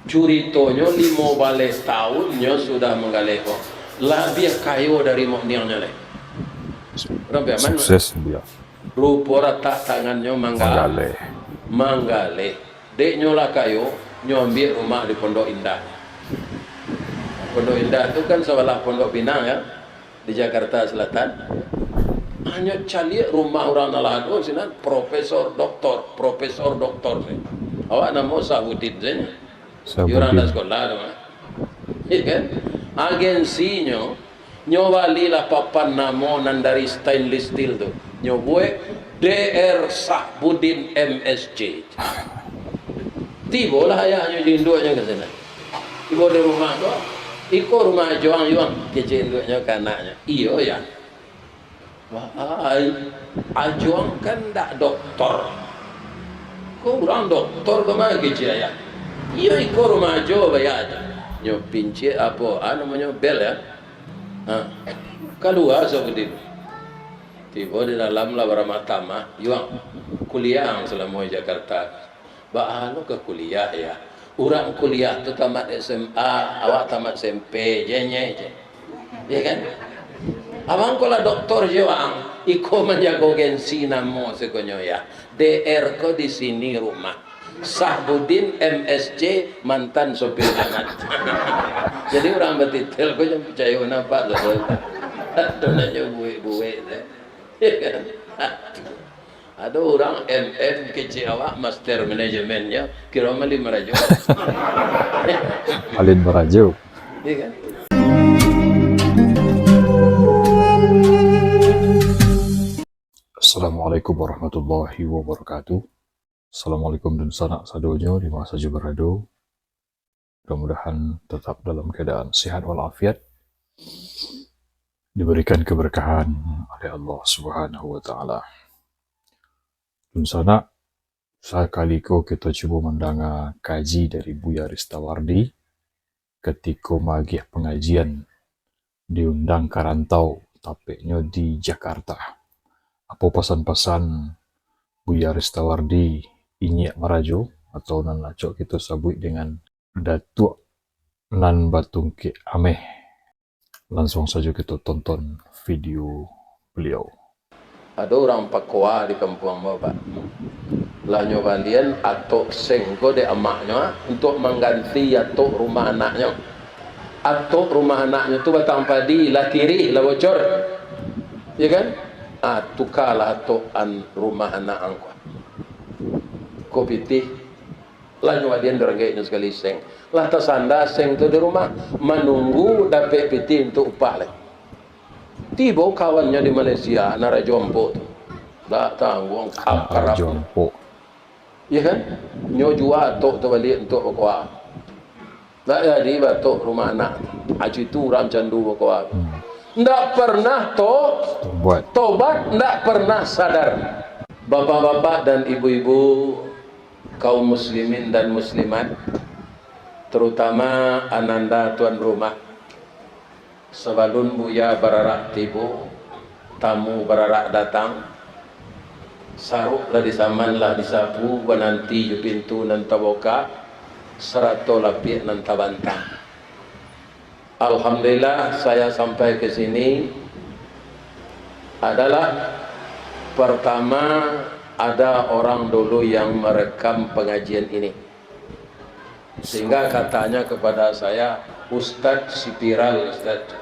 Curitonyo 15 tahunnya sudah menggaleho. Lebih kayo dari mokniangnya leh. Sukses dia. Lupa rata tangannya Manggale. Manggale. Dek nyola kayo, nyambil rumah di Pondok Indah. Pondok Indah itu kan sebelah Pondok Pinang ya, di Jakarta Selatan. Hanya cari rumah orang nalado sini profesor doktor sih. Awak nama Sabudin saja. Orang dah sekolah dong. Iya kan? Agensinya nyobali lah papan nama nan dari stainless steel tu. Nyoboe DR Sabudin MSC. Tiba lah ayahnya jinduknya ke sana. Tiba di rumah tu. Iko rumah juang kecil induknya ke anaknya. Iyo ya. Wah, ajuang kan tak doktor. Kau orang doktor kemana kecil ya? Iyo iko rumah jo bayar. Nyo pinci apa? Namanya bel ya. Keluar seperti itu. Tiba di dalam lah beramah-tamah. Yuang kuliah selama di Jakarta. Anu ke kuliah ya. Orang kuliah tu tamat SMA, awak tamat SMP, jenye je. Ya kan? Abang kalau doktor je wang, iko menjaga agensi namo sekonyo ya. DR ko di sini rumah. Sabudin MSC mantan sopir angkat. Jadi orang betitel ko yang percaya kenapa lah. Donanya buwe-buwe deh. Ya kan? Ada orang MM kecil awak master manajemennya kira malin merajuk. Malin merajuk. Iya kan? Assalamualaikum warahmatullahi wabarakatuh. Assalamualaikum dan sanak sadonya di masa berado. Mudah-mudahan tetap dalam keadaan sehat walafiat, diberikan keberkahan oleh Allah Subhanahu wa taala. Dan sana sakaliko kita coba mendengar kaji dari Buya Ristawardi ketika magih pengajian diundang karantau tapeknya di Jakarta. Apa pesan-pesan Buya Ristawardi inyak merajo atau nan lacok kita sabut dengan Datuk Nan Batungke Ameh. Langsung saja kita tonton video beliau. Ada orang Pakua di kampung Bapak. Lah nyobalian atau sengko de emaknya untuk mengganti atau rumah anaknya. Atau rumah anaknya tu batang padi lah kiri lah bocor. Ya kan? Tukarlah atau rumah anak angkut. Kopiti lah nyobalian derenggai sekali seng. Lah tersanda seng tu di rumah menunggu dapat piti untuk upah lagi. Tiba kawannya di Malaysia, Narajompo tu. Tak tanggung akar Jompo. Ya kan? Nyo jua tok tu balik untuk berkuah. Tak jadi batok rumah anak. Haji tu ram candu berkuah. Tak pernah tobat, tak pernah sadar. Bapak-bapak dan ibu-ibu, kaum muslimin dan muslimat, terutama ananda tuan rumah, sebelum Buya berarak tibu, tamu berarak datang, saruklah disamanlah disapu, nanti ju pintu nan taboka, serato lapik nan tabantang. Alhamdulillah saya sampai ke sini adalah pertama ada orang dulu yang merekam pengajian ini. Sehingga katanya kepada saya, Ustadz si viral, Ustadz.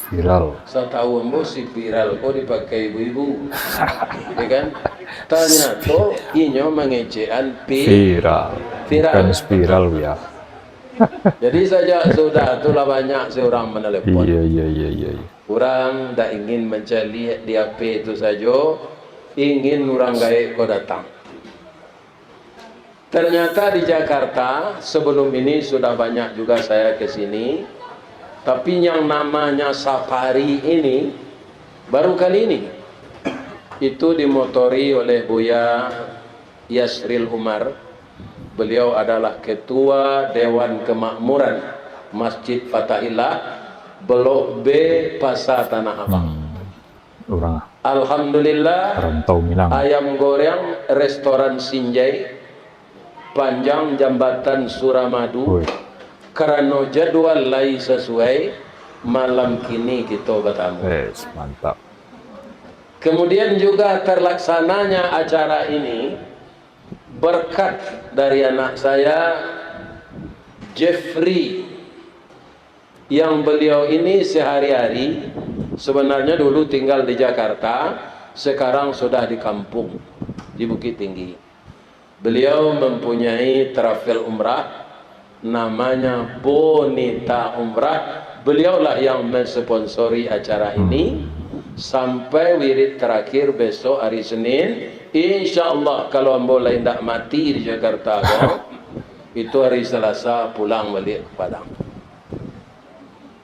Viral. Saya tahu si viral kok dipakai ibu-ibu. Ya kan? Ternyata inyo mengecekan Viral. Bukan spiral ya. Jadi saja sudah itulah banyak seorang menelepon. Iya. Orang tak ingin mencari di HP itu saja, ingin orang gaib kau datang. Ternyata di Jakarta sebelum ini sudah banyak juga saya ke sini. Tapi yang namanya safari ini baru kali ini. Itu dimotori oleh Buya Yasril Umar. Beliau adalah ketua Dewan Kemakmuran Masjid Fatahillah Blok B Pasar Tanah Abang. Orang Alhamdulillah Rantau Minang. ayam goreng restoran Sinjai, panjang jambatan Suramadu, Karena jadwal lain sesuai, malam kini kita bertamu. Yes, mantap. Kemudian juga terlaksananya acara ini berkat dari anak saya Jeffrey, yang beliau ini sehari-hari sebenarnya dulu tinggal di Jakarta, sekarang sudah di kampung di Bukit Tinggi. Beliau mempunyai travel umrah namanya Bonita Umrah. Beliaulah yang mensponsori acara ini sampai wirid terakhir besok hari Senin. InsyaAllah kalau boleh tidak mati di Jakarta itu hari Selasa pulang balik ke Padang.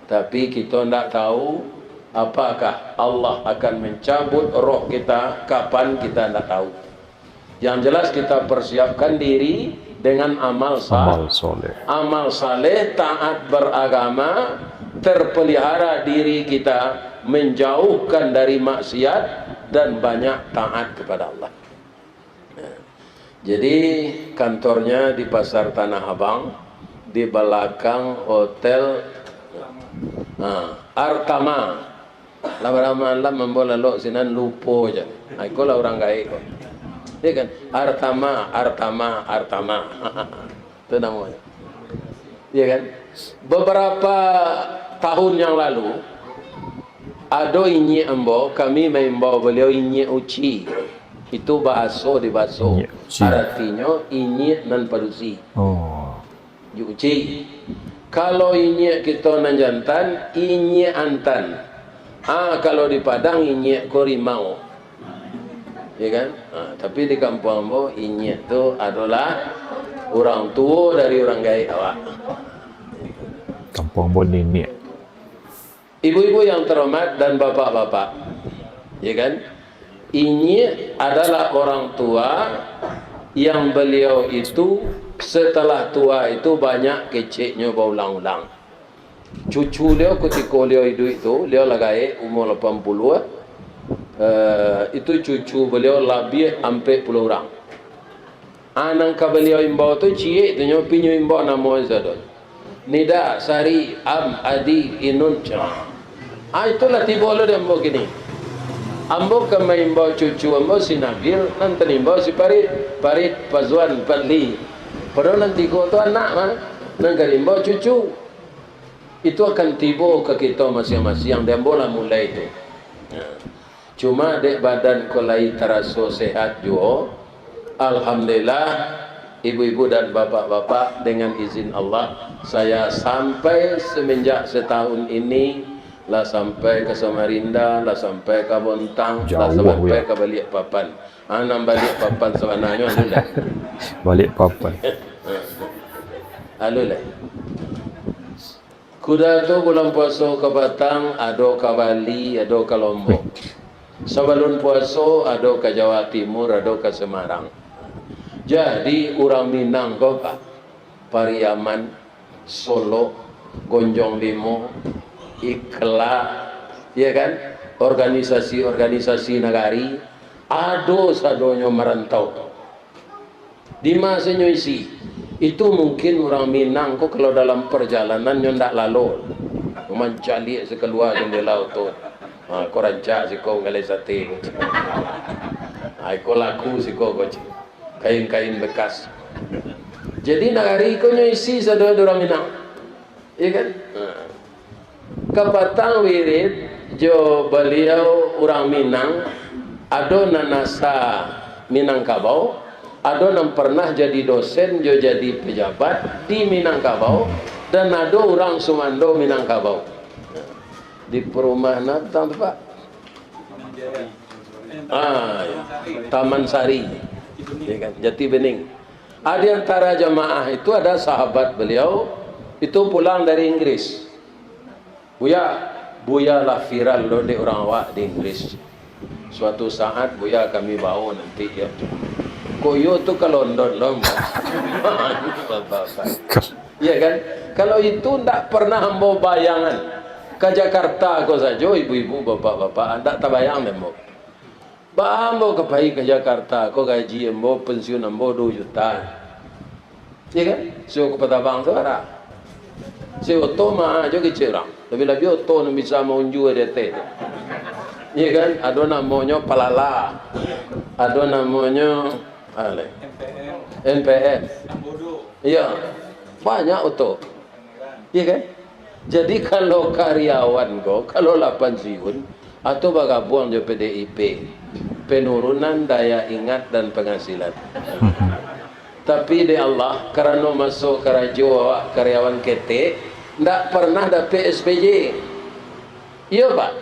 Tapi kita tidak tahu apakah Allah akan mencabut roh kita kapan, kita tidak tahu. Yang jelas kita persiapkan diri dengan amal soleh, amal saleh, taat beragama, terpelihara diri kita menjauhkan dari maksiat dan banyak taat kepada Allah. Jadi kantornya di Pasar Tanah Abang, di belakang hotel Artama. Lama-lama membolak sinan lupa aja. Aku lah orang gaib. Ya kan? Artama. Itu namanya. Ya kan? Beberapa tahun yang lalu ada inyi ambo, kami membawa beliau inyi uci. Itu bahaso di bahaso. Artinya inyi nan padusi. Uci. Kalau inyi kita nan jantan, inyi antan. Kalau di Padang inyi korimau. Ya kan? Tapi di kampung ambo inyi itu adalah orang tua dari orang gaib awak. Kampung ambo nini. Ibu-ibu yang terhormat dan bapak-bapak, ya kan? Ini adalah orang tua yang beliau itu setelah tua itu banyak keceknya berulang-ulang. Cucu dia ketika beliau hidup itu, dia lagi umur 80. Itu cucu beliau lebih hampir 10 orang. Anak beliau imbau tu cie itu nyopi imbau nama Zadon. Nida, Sari, Am, Adi, Inun, itulah tiba lo dia ambo gini. Ambo kama imbau cucu ambo si Nabil, nanti imbau si Parit, Pazuan, Patli. Padahal nanti kau tu anak mah, nanti imbau cucu. Itu akan tiba ke kita masing-masing yang dia boleh mulai itu. Cuma dek badan kolai terasa sehat juga. Alhamdulillah, ibu-ibu dan bapak-bapak, dengan izin Allah, saya sampai semenjak setahun ini lah sampai ke Samarinda, lah sampai ke Bontang, lah sampai ke Balikpapan. Anak Balikpapan sebenarnya alulah. Balikpapan. Alulah. Kuda tu bulan puasa ke Batang, ada ke Bali, ada ke Lombok. Sebelum puasa ada ke Jawa Timur, ada ke Semarang. Jadi orang Minang kau Pak, Pariaman, Solo, Gonjong Limo, Ikla, ya kan? Organisasi-organisasi negari, ado sadonyo merantau. Di masanya isi, itu mungkin orang Minang kok kalau dalam perjalanan ndak lalu, mencari sekeluar jendela tu. Kau rancak si kau galai sate. Kau laku si kau kain-kain bekas. Jadi negari kau isi sadonyo orang Minang, ya kan? Kebatang wirid jo beliau orang Minang, ada nanasa Minangkabau, ada yang pernah jadi dosen jo jadi pejabat di Minangkabau, dan ada orang Sumando Minangkabau. Di perumahan apa Pak? Taman Sari, ya kan? Jati Bening. Ada antara jamaah itu ada sahabat beliau itu pulang dari Inggris. Buya lah viral lo di orang awak di Inggris. Suatu saat Buya kami bawa nanti ya. Koyo tu ke London loh. Ya kan? Kalau itu ndak pernah ambo bayangan. Ke Jakarta kau saja ibu-ibu bapak-bapak ndak terbayang ambo. Ambo ke Jakarta kau gaji ambo pensiun ambo 2 juta. Ya kan? So ke Petabang tu ada. Si oto mah aja kecirang. Lebih-lebih oto yang bisa mengunjui dia teh. Iya kan? Ada namanya palala. Ada namanya NPF. Iya. Banyak oto. Iya kan? Jadi kalau karyawan kok, kalau lah pensiun atau bagabung di PDIP, penurunan daya ingat dan penghasilan. Tapi di Allah, karena masuk kerajo karyawan KT, tidak pernah dapat SPJ. Iya Pak,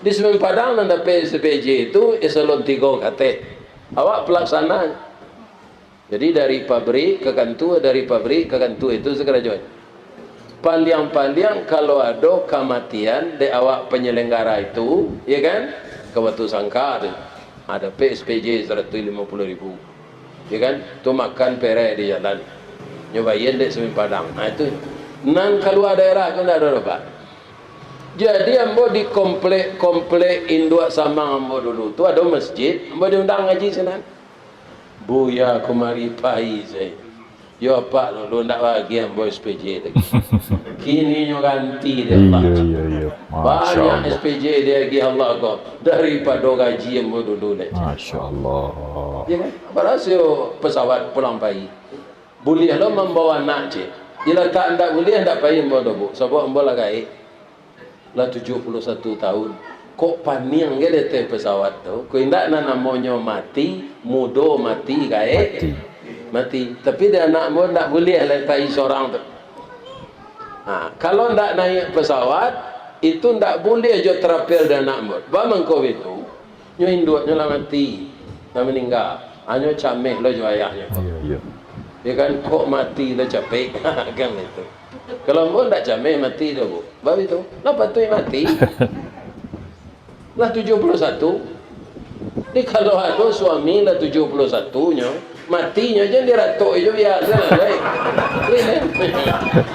di Semen Padang tidak dapat SPJ itu eselon 3 KT. Awak pelaksana. Jadi dari pabrik ke kantor, dari pabrik ke kantor itu sekerajuan. Paliang-paliang kalau ada kematian di awak penyelenggara itu, ya kan? Kewatu sangka ada PSPJ 150.000. Ya kan? Tu makan pere di jalan. Nyobain dek Semen Padang. Nah itu. Nan keluar daerah kan ada Pak. Jadi ambo di komplek Induk Samang ambo dulu tu ada masjid, ambo diundang ngaji sana. Buya kumari pai saya. Yo Pak lu ndak bagi ambo SPJ lagi. Kini nyo ganti dia Allah. Iya. Banyak SPJ dia lagi Allah kok daripada gaji ambo dulu lagi. Masya Allah. Ya kan? Apa rasio pesawat pulang pagi. Boleh lo membawa anak je. Jika tak anda boleh anda pagi ambo do bu. Sebab ambo lagai lah 71 tahun. Kok paniang dia teh pesawat tu. Ko indak na namanya mati, mudo mati gae. Mati. Tapi dia anak ambo ndak boleh letai seorang tu. Ha, kalau ndak naik pesawat itu ndak boleh je terapel dan anak ambo. Ba mangko itu nyo induk nyo lah mati. Dah meninggal. Hanya cameh lo jo ayahnya. Iya. Dia kan kok mati lo capek. Kan itu. Kalau mau tak cameh mati dah bu. Bab itu. Kenapa tu yang mati? Lah 71. Ni kalau ada suami lah 71-nya, matinya je dia ratok je biasa lah.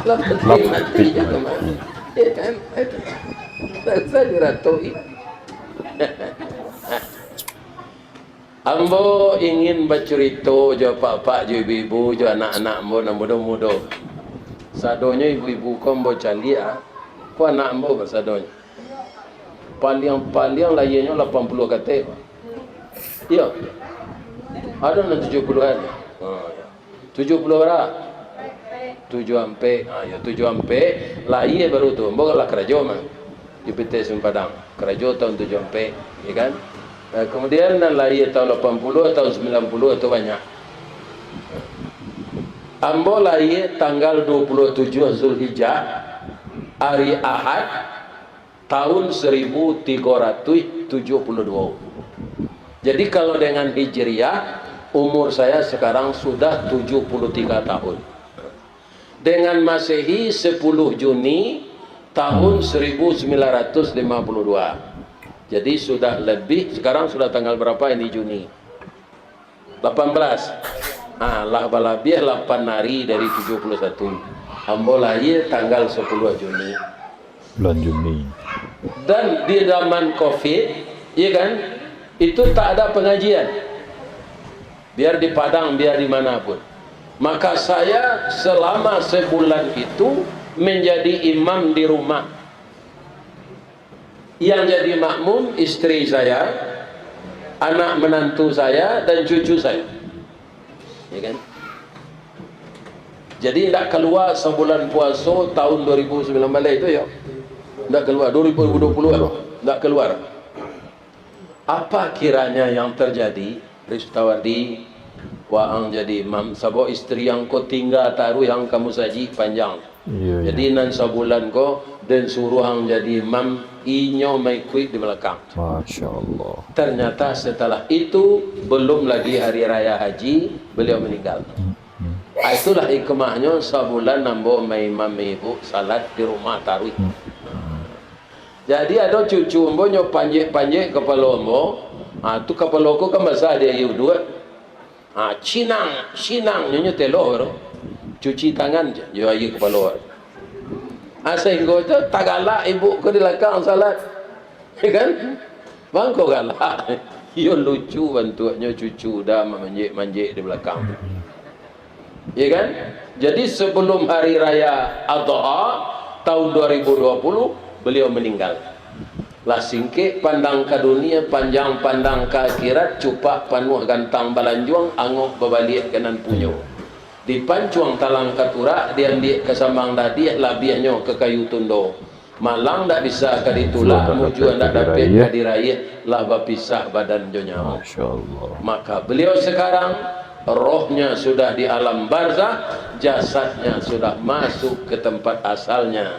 Lah mati je kemana? Ya kan? Tak usah diratoi. Ambo ingin bercerita jo pak-pak jo ibu-ibu jo anak-anak ambo nan muda-muda. Sadonya ibu-ibu ko ambo calia. Ko anak ambo bersadonya. Paling layarnya 80 kata. Iya. Ada nan 70-an. Oh ya. 70 berapa? 7 ampe. Ah ya 7 ampe. Layar baru tu. Ambo lah kerajo mah. Di PT Semen Padang. Kerajo tahun 7 ampe, ya kan? Kemudian lahir tahun 80 atau 90 itu banyak. Ambo lahir tanggal 27 Zulhijjah hari Ahad tahun 1372. Jadi kalau dengan Hijriah umur saya sekarang sudah 73 tahun. Dengan Masehi 10 Juni tahun 1952. Jadi sudah lebih, sekarang sudah tanggal berapa ini Juni? 18. Lah lebih 8 hari dari 71. Ambo lahir tanggal 10 Juni. Bulan Juni. Dan di zaman Covid, ya kan? Itu tak ada pengajian. Biar di Padang, biar dimanapun. Maka saya selama sebulan itu menjadi imam di rumah. Yang jadi makmum istri saya, anak menantu saya dan cucu saya, ya kan? Jadi tidak keluar sebulan puasa tahun 2019 itu ya, tidak keluar 2020 tidak keluar. Apa kiranya yang terjadi? Ristawadi waang jadi imam, sebab istri yang kau tinggal taruh yang kamu saji panjang. Iya. Jadi nan sebulan kau dan suruh hang jadi imam, inyo mai kuit di belakang. Masya Allah. Ternyata setelah itu belum lagi hari raya haji beliau meninggal. Itulah hikmahnya sebulan nambo mai imam ibu salat di rumah tarawih. Jadi ada cucu ambo nyo panjek kepala ambo. Tu kepala ko kan basah dia yu dua. Sinang nyo telur. Cuci tangan je yo ayu kepala. Sehingga itu tak galak ibu ke di belakang salat. Ya kan? Bang kau galak. Yo lucu bantuannya cucu dah manjek di belakang. Ya kan? Jadi sebelum hari raya Adha tahun 2020 beliau meninggal. Lah singkit pandang ke dunia, panjang pandang ke akhirat, cupak panuh gantang balanjuang, angok berbalik kanan punyo. Di pancuang talang katurak, dia ke sambang dadi, labiahnya ke kayu tundo. Malang tak bisa ke ditulak, mujuan tak dapat ke diraih, lah berpisah badan jonyawa. Maka beliau sekarang, rohnya sudah di alam barzah, jasadnya sudah masuk ke tempat asalnya.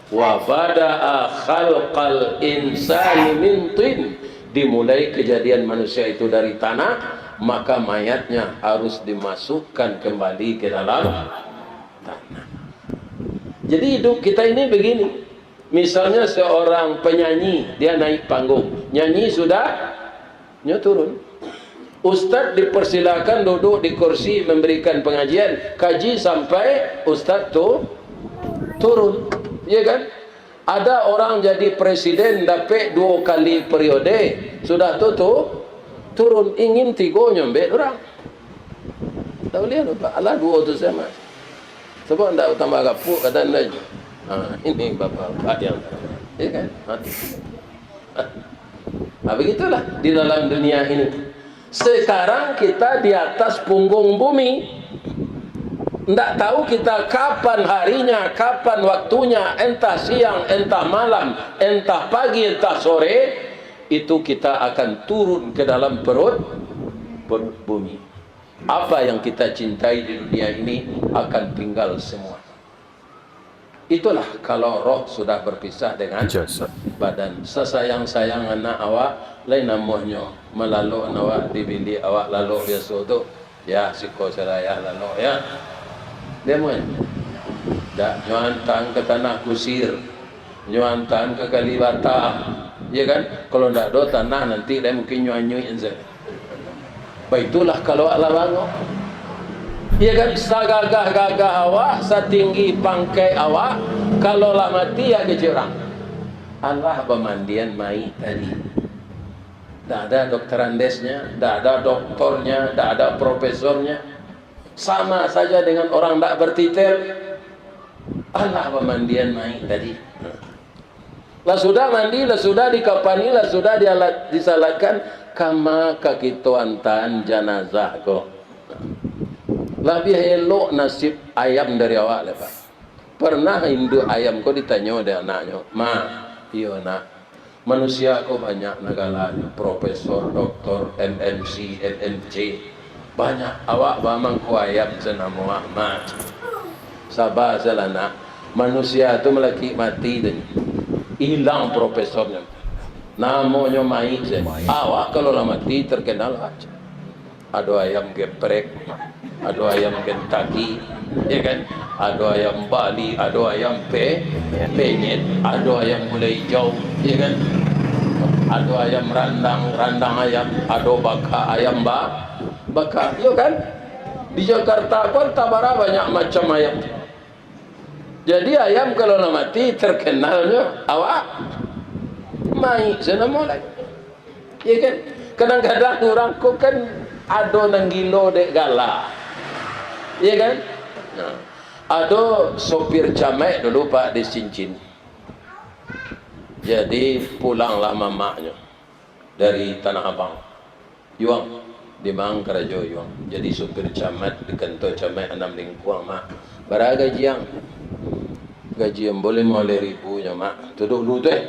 Wa bada'a khalqal insani min tin, dimulai kejadian manusia itu dari tanah, maka mayatnya harus dimasukkan kembali ke dalam tanah. Jadi hidup kita ini begini. Misalnya seorang penyanyi, dia naik panggung, nyanyi sudah, nya turun. Ustadz dipersilakan duduk di kursi memberikan pengajian, kaji sampai Ustadz tuh turun, ya kan? Ada orang jadi presiden dapat 2 kali periode, sudah tuh turun, ingin 3 nyambe orang. Tahu lihat apa? Allah 2 tu sama. Sebab ndak tambah kapuk kata anda. Ini bapak yang, ya kan? Begitulah di dalam dunia ini. Sekarang kita di atas punggung bumi, ndak tahu kita kapan harinya, kapan waktunya, entah siang, entah malam, entah pagi, entah sore, itu kita akan turun ke dalam perut bumi. Apa yang kita cintai di dunia ini akan tinggal semua. Itulah kalau roh sudah berpisah dengan badan. Sesayang-sayang anak awak, lain namanya melalui awak di bilik awak lalu biasa tu, ya siko seraya lalu ya. Dia mau dak nyuantan ke tanah kusir, nyuantan ke Kalibata, ya kan? Kalau ndak ada tanah nanti dia mungkin nyuanyuin saja. Baitulah kalau Allah bangun. Ya kan, sagagah-gagah awak, setinggi pangkai awak, kalau lah mati ya kecerang. Allah pemandian mai tadi. Tak ada dokter andesnya, tak ada doktornya, tak ada profesornya. Sama saja dengan orang tak bertitel. Allah pemandian mai tadi. Lah sudah mandi, lah sudah dikapani, lah sudah disalatkan, kama kakituantan jenazah kok. Lebih elok nasib ayam dari awak lepas. Pernah induk ayam kau ditanya oleh anaknya, iya nak, manusia kau banyak nagalanya, profesor, doktor, MNC, MNC, banyak. Awak bamang kau ayam senama Ahmad. Sabar salah nak, manusia itu melaki mati dan hilang profesornya. Namanya mai saja. Awak kalau lah mati terkenal aja. Ada ayam geprek, ada ayam Kentucky, ya kan? Ada ayam Bali, ada ayam penyet, ada ayam gulai hijau, ya kan? Ada ayam randang ayam, ada baka ayam baka, ya kan? Di Jakarta pun tabara banyak macam ayam. Jadi ayam kalau nak mati terkenalnya awak mai senama lagi, ya kan? Kadang-kadang orang kau kan ada nanggilo dek gala, ya kan? Nah, ada sopir camek dulu Pak di Cincin. Jadi pulanglah mamaknya dari Tanah Abang, Yuang di Mangkarajo Yuang. Jadi sopir camek di kantor camek 6 lingkuang mak. Bara gajian boleh 5.000 nya mak. Duduk dulu teh,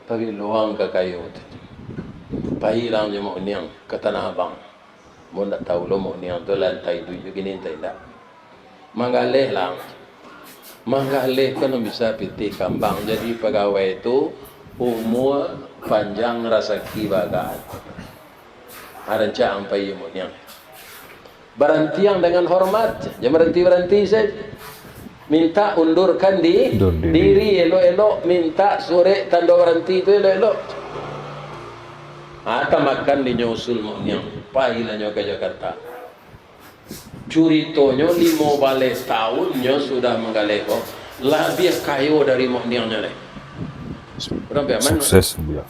bagi luang ke kayu. Pahilang je mau niang ke Tanah Abang. Mau nak tahu lo mau niang tu lantai 7 gini tak tak. Manggaleh lang. Manggaleh kan bisa piti kambang. Jadi pegawai itu umur panjang rasaki bagaan. Ada cang payi mau niang. Berantiang dengan hormat. Jangan berhenti saja. Minta undurkan diri elok-elok. Minta sore tanda berhenti itu elok-elok. Ata makan di nyusul mau niang. Pahilanya ke Jakarta. Curitonya 15 tahunnya sudah menggaleko. Lebih kayu dari mau niangnya leh. Sukses dia.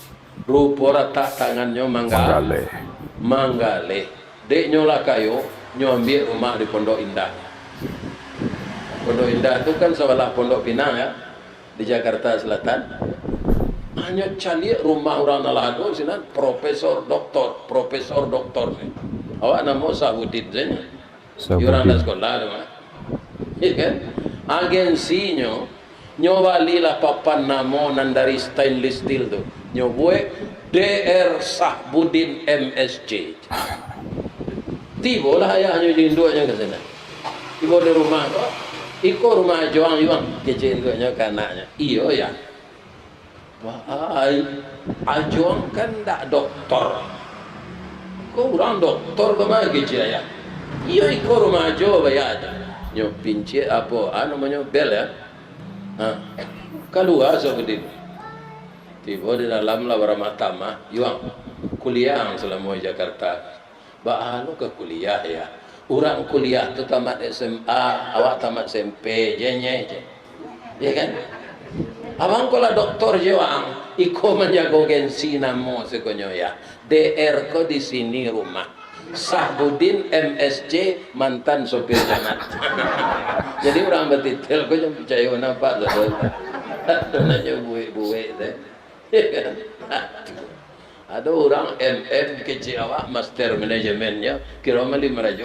Rupa rata tangannya manggale. Dek nyola kayu, nyambil rumah di Pondok Indah. Pondok Indah itu kan sebelah Pondok Pinang ya. di Jakarta Selatan. Hanya cari rumah orang nalado sini profesor doktor sih. Awak nama Sabuddin saja. Orang dah sekolah mah. Iya kan? Agensinya nyobalilah papan nama nan dari stainless steel tu. Nyobuat DR Sabuddin MSC. Tiba lah ayahnya jinduknya ke sana. Tiba di rumah tu. Iko rumah juang kecil nya kanaknya. Iyo ya. Wah, ajuang kan tak doktor. Kau orang doktor ke mana kecil ya? Iyo iko rumah jo bayar. Nyo pinci apa? Namanya bel ya. Keluar seperti tiba di dalam lah beramah-tamah. Yuang kuliah selama di Jakarta. Bahalo ke kuliah ya. Orang kuliah tu tamat SMA, awak tamat SMP, je. Ya kan? Abang kalau doktor je wang, iko menjaga gensi namo sekonyo ya. DR ko di sini rumah. Sabuddin MSC mantan sopir janat. Jadi orang betitel ko yang percaya nampak tu. Nanya buwe deh. Ada orang MM kecil awak master manajemennya kira mali merajuk.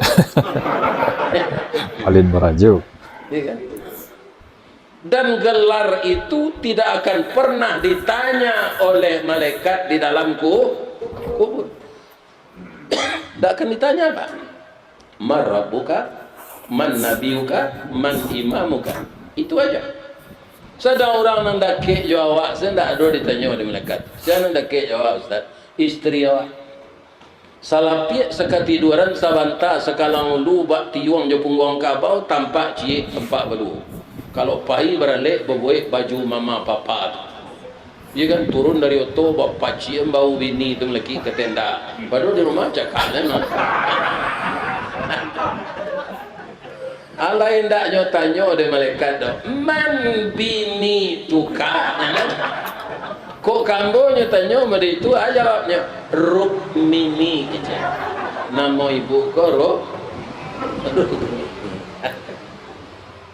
Alin merajuk. Iya kan? Dan gelar itu tidak akan pernah ditanya oleh malaikat di dalam kubur. Tidak akan ditanya apa? Man rabbuka, man nabiyuka, man imamuka. Itu aja. Sedang orang nang dakik jawab, saya tidak ada ditanya oleh malaikat. Saya nang dakik jawab Ustaz, istri awak. Salah piak sekatiduran sabanta sekalang lu bak tiuang je punggung kabau tampak cie tempat belu. Kalau pai beralik berbuat baju mama papa tu. Dia kan turun dari oto bapak cie bau bini tu lagi ke tenda. Padahal di rumah cakap kan. Allah hendak nyo tanya oleh malaikat dah. Man bini tukar. Kok kambonya tanya pada itu jawabnya Rukmini gitu. Nama ibu ko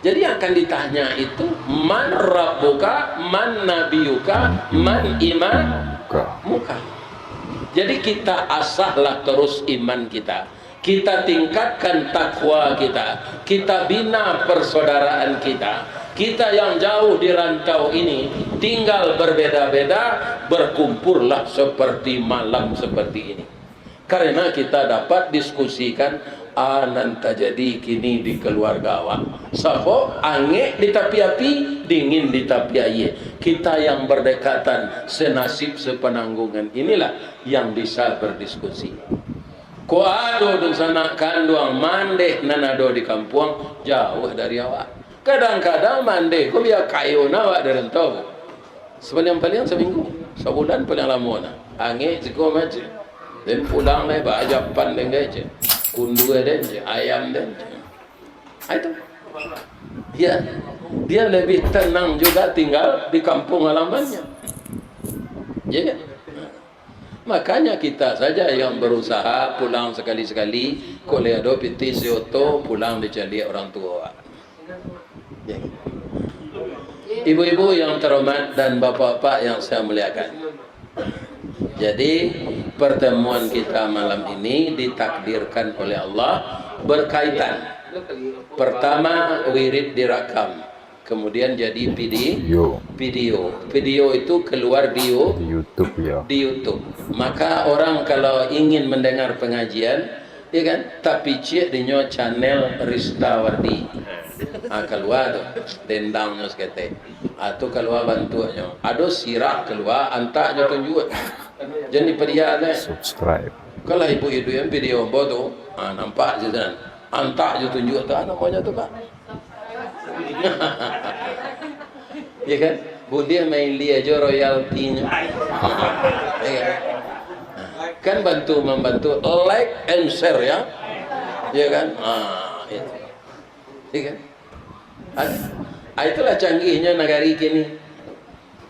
Jadi akan ditanya itu man rabbuka, man nabiyuka, man imamuka. Jadi kita asahlah terus iman kita. Kita tingkatkan takwa kita. Kita bina persaudaraan kita. Kita yang jauh di rantau ini tinggal berbeda-beda, berkumpullah seperti malam seperti ini. Karena kita dapat diskusikan nanti jadi kini di keluarga awak. Safo angin di tapi api, dingin di tapi air. Kita yang berdekatan, senasib sepenanggungan inilah yang bisa berdiskusi. Ko ado dan sana kanduang mandeh nanado di kampung jauh dari awak. Kadang-kadang mandeh ko biar kayu nawak dari rentau. Sepaling-paling seminggu, sebulan paling lama na. Angin siko macam. Dan pulang le ba ajapan dengan je. Kundu dan je, ayam dan je. Itu. Dia lebih tenang juga tinggal di kampung halamannya. Ya kan? Makanya kita saja yang berusaha pulang sekali-sekali, koleado piti sioto pulang dicari orang tua. Ya. Ibu-ibu yang terhormat dan bapak-bapak yang saya muliakan. Jadi pertemuan kita malam ini ditakdirkan oleh Allah berkaitan. Pertama wirid direkam, kemudian jadi video itu keluar di YouTube ya. Di YouTube. Maka orang kalau ingin mendengar pengajian, ya kan? Tapi cik dinyo channel Ristawardi. Keluar tu dendangnya sekete. Atau keluar bantuannya. Ada sirah keluar antaknya tunjuk. Jadi perihal subscribe. Kalau ibu-ibu yang video bodoh, nampak je kan. Antak je tunjuk tu namanya tu Pak. Ya kan? Boleh main dia je royaltinya. Ya kan? Membantu like and share ya. Ya kan? Itu. Ya kan? Itulah canggihnya negara kini.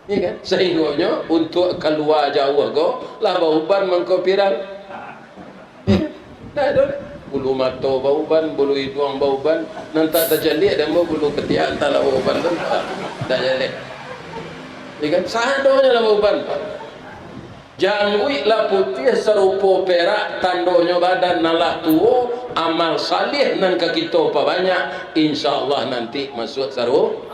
Ya kan? Sehingga untuk keluar jauh go lah bauban mengkopiran. Ya kan? Dah ada. Bulu mata bauban, bulu hidung bauban, nanti terjadi dan bulu ketiak antara bauban tu dah jadi. Ikan sadonya lah beban. Jangui lah putih serupa perak, tandonya badan nalah tuo, amal salih nan ke kita apa banyak, insyaallah nanti masuk sarubu.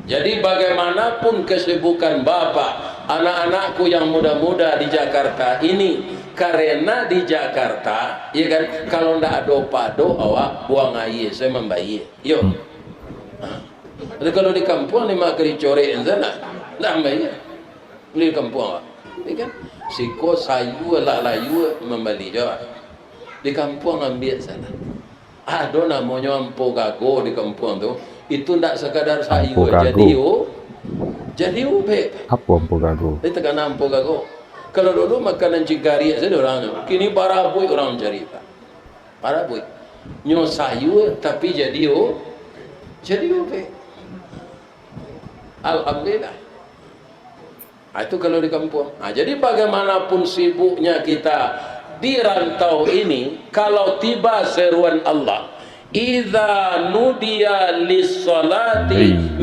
Jadi bagaimanapun kesibukan bapak, anak-anakku yang muda-muda di Jakarta ini, karena di Jakarta, ya kan, kalau ndak ada pado awak buang air, saya membayar. Yuk. Jadi kalau di kampung ni mak kericore sana, ndak bayar. Di kampung awak. Ya kan? Siko sayu lah layu membeli jawab. Di kampung ambil sana. Ada namanya ampo gago di kampung tu. Itu ndak sekadar sayu jadi ube. Apa ampo gago? Itu kan ampo gago. Kalau dulu makanan cigari saja orangnya. Kini parabui orang cari pak. Parabui. Nyo sayu tapi jadi ube. Alhamdulillah. Itu kalau di kampung. Jadi bagaimanapun sibuknya kita di rantau ini, kalau tiba seruan Allah, idza nudiya lis-salati min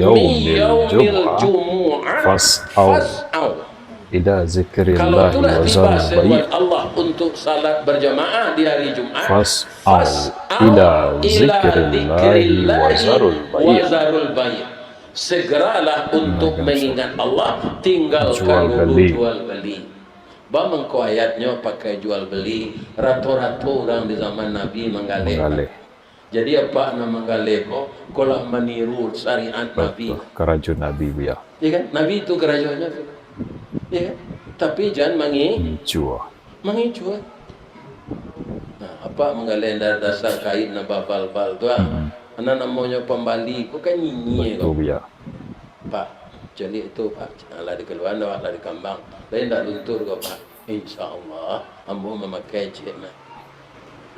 yaumil jumu'ah fas'au ila zikrillah kalau sudah wa tiba zarul seruan bayt Allah untuk salat berjamaah di hari Jumat, fas'au ila zikrillah wa zarul bayt. Segeralah untuk mengingat Allah, tinggalkan dulu jual beli. Bamangko ayatnya pakai jual beli. Rato-rato orang di zaman Nabi menggaleh. Jadi apa nama menggaleh kok? Kalau meniru syariat Nabi. Kerajaan Nabi ya. Ya kan? Nabi itu kerajaannya. Ya kan? Tapi jangan mengicu. Nah, apa menggaleh dasar kain na bal-bal tu anak namanya pembali, kok kan nyinyi kok. Ya. Pak, jadi itu Pak, lah di keluan, lah di kambang, lain tak luntur kok Pak. InsyaAllah, ambo memakai cek mah.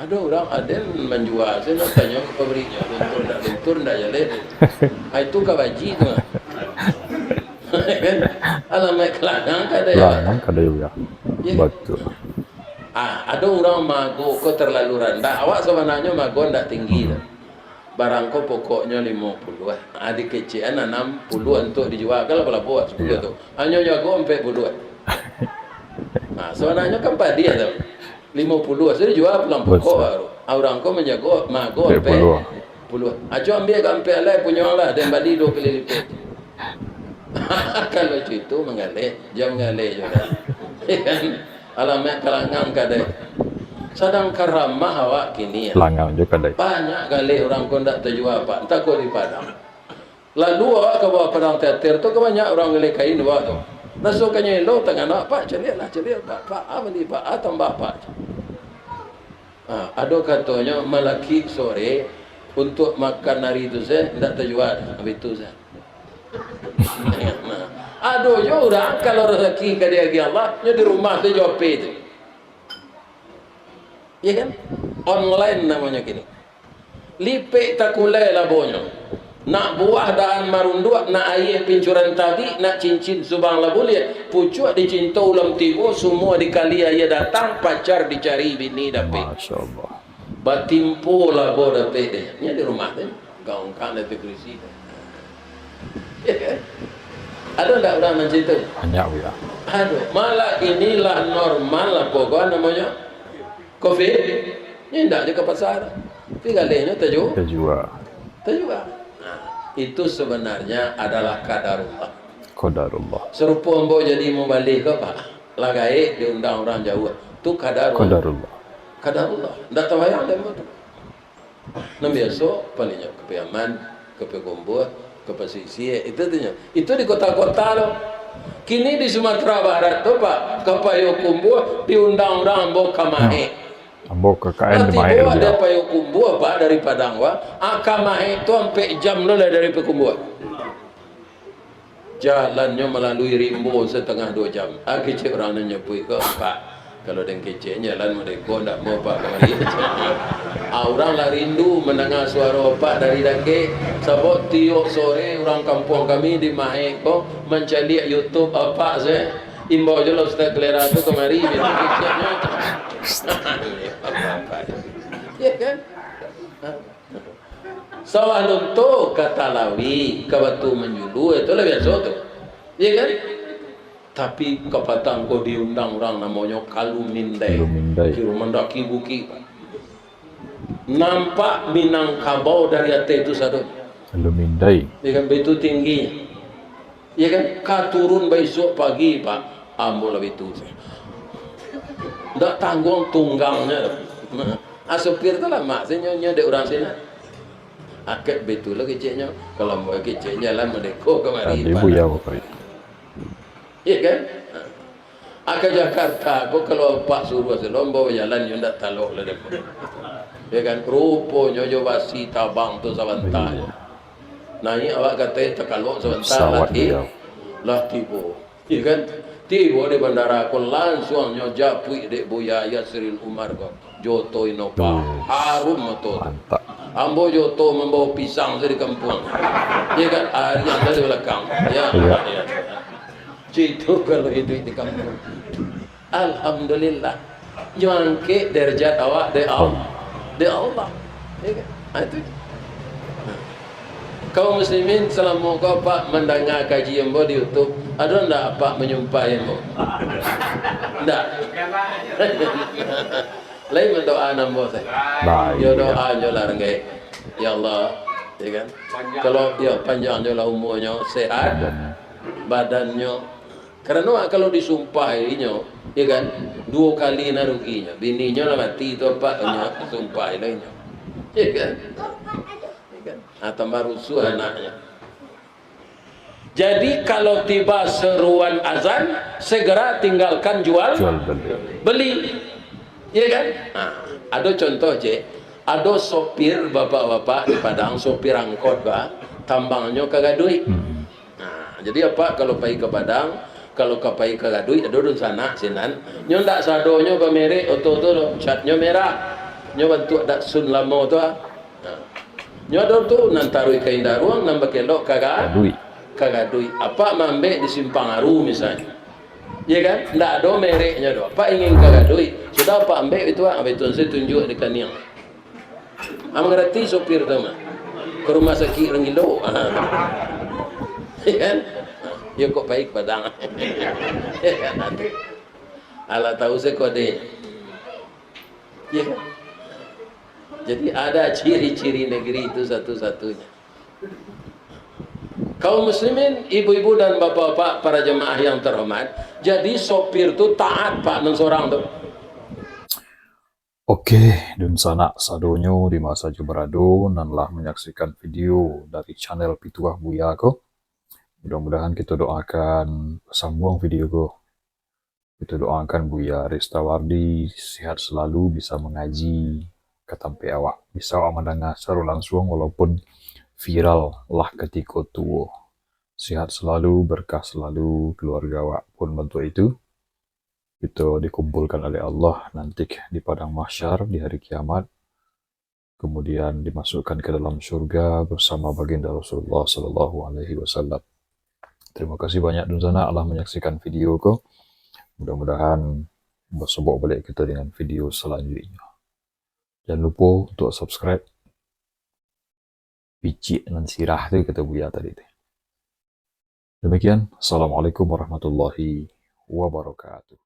Ada orang ada yang menjual, saya nak tanya ke pabriknya, luntur tak jalan. Itu kawaji tu mah. Alamak kelanang kada ya. Kelanang kada ya. Betul. Ada orang mago kok terlalu rendah. Awak sebenarnya mago ndak tinggi dah. Barangko pokoknya 50 adik kecil 60 untuk dijual kalau buat 10 tu hanya jago 40 sebenarnya kan padi ada 50 sudah dijual pulang pokok baru orang ko menjago mago 40 ajo ambil kampe alai punya lah dan bali 2 kali lipat kalau itu mengalih jam mengalih juga alamat kalangan kadai sedang karamah awak kini ya. Langang juga deh. Banyak kali orang kau tak terjual apa. Entah kau di Padang. Lalu awak ke bawah Padang teater tu banyak orang gele kain awak tu. Nasukannya lo tengah nak pak celik pak apa ni pak atau bapak. Ada katanya malaki sore untuk makan hari itu saya tidak terjual habis itu saya. Ada orang kalau rezeki ke dia Allah nya di rumah tu jawab itu. Ya kan? Online namanya kini. Lipik takulai lah bonyo. Nak buah daan marundua, nak air pincuran tadi, nak cincin subang lah boleh. Pucuk dicinta ulam tibo, semua dikali ayah datang, pacar dicari bini dapet. Masya Allah. Batimpo lah bo dapet deh. Ini di rumah deh. Gaung kan ada krisi. Ya kan? Ada tak orang macam itu? Banyak ya. Aduh, malah inilah normal lah pokok namanya. Kopi, ini tidak je ke pasar. Tapi galenya terjual. Itu sebenarnya adalah qadarullah. Serupa ambo jadi mau balik ke Pak. Lagai diundang orang jauh. Itu qadarullah. Tidak tahu yang ada tu. Nah biasa palingnya ke Piaman, ke Pegombor, ke Pesisir. Itu di kota-kota loh. Kini di Sumatera Barat tu Pak, ke Payakumbuh diundang orang ambo Kamahe. Ambok KKN Mahe dia. Ada Payakumbuh Pak dari Padang wa. Kamahe itu sampai jam lo lah dari Payakumbuh. Jalannya melalui Rimbo setengah 2 jam. Kecil orang nyebut ke Pak. Kalau dengan kecil jalan mereka tak mau Pak kemari. Orang lah rindu mendengar suara Pak dari dake. Sebab tiap sore orang kampung kami di Mahe ko mencari YouTube apa saya. Imbau je lah Ustaz Kelera tu kemari biar kecilnya. Ya kan? Sawalun tu kata lawi ke batu menjulu itu lah biasa tu. Iya kan? Tapi kapatang ko diundang orang namanya Kalumindai. Kalumindai. Kiro mendaki buki. Nampak Minangkabau dari atas itu satu. Lumindai. Iya kan? Begitu tingginya. Iya kan? Katurun besok pagi Pak. Ambo lah itu. Nggak tanggung tunggangnya. Asopir tu lah mak. Senyanya ada orang sini. Akak betul lah kecilnya. Kalau mau kecilnya lah mendeko kemari. Tadi Buya pokoknya. Iya kan? Ke Jakarta, kok kalau Pak suruh selombo jalan yang tak talok lah depo. Ya kan? Rupanya jo basi tabang tu sebentar. Nah ini awak kata terkalok sebentar lah tibo. Ya kan? Tibo di bandara aku langsung nyojapui dek Buya Yasril Umar kok. Joto inopa harum motor. Mantap. Ambo Joto membawa pisang dari kampung. Ya kan? Yang dari belakang. Ya. Itu kalau hidup di kampung. Alhamdulillah. Nyangke derajat awak de Allah. De Allah. Ya kan? Itu. Kaum muslimin selama kau Pak mendengar kajian di YouTube, ada ndak Pak menyumpah Pak? Ndak. Lain mendoa nambo saya. Ya doa jolah rengai. Ya Allah, ya kan? Kalau ya panjang jolah umurnya, sehat badannya. Karena kalau disumpahinya, ya kan? 2 kali naruginya. Bininya lah mati itu apanya sumpah lainnya. Ya kan? Atau marusuh anaknya. Jadi kalau tiba seruan azan, segera tinggalkan jual beli. Ya kan? Nah, ada contoh je, ada sopir bapak-bapak di Padang, sopir angkot tambangnya kagak duit. Nah, jadi apa kalau pergi ke Padang, kalau kapai kagak duit, ada di sana sinan, nyo ndak sadonya pamerek oto catnya merah, nyo bentuk dak sun lamo tu. Nyo tu nantarui kain daruang nambah kelok kagak duit. Apa mambek di simpang Aru misalnya. Ya kan? Ndak ada mereknya do. Apa ingin kagak duit? Sudah apa ambek itu betul saya tunjuk di kaniang. Ngerti sopir tu mah. Ke rumah sakit Renggilo. Ya kan? Ya kok baik Padang. Ya kan? Ala tahu saya kode. Ya kan? Jadi ada ciri-ciri negeri itu satu-satunya. Kaum muslimin, ibu-ibu dan bapak-bapak, para jemaah yang terhormat, jadi sopir itu taat Pak dan seorang tuh. Oke, dan sanak sadonyo di masa Berado nanlah menyaksikan video dari channel Pituah Buya ko. Mudah-mudahan kita doakan sambung video ko. Kita doakan Buya Restawardi sehat selalu, bisa mengaji ketampe awak, bisa awak mendengar secara langsung walaupun viral lah ketika tua. Sehat selalu, berkah selalu, keluarga awak pun bentuk itu. Itu dikumpulkan oleh Allah nanti di padang mahsyar di hari kiamat, kemudian dimasukkan ke dalam surga bersama baginda Rasulullah Sallallahu Alaihi Wasallam. Terima kasih banyak dan sana Allah menyaksikan video ko. Mudah-mudahan bersebut balik kita dengan video selanjutnya. Jangan lupa untuk subscribe, picik dan sirah itu kata Buya tadi. Demikian, Assalamualaikum warahmatullahi wabarakatuh.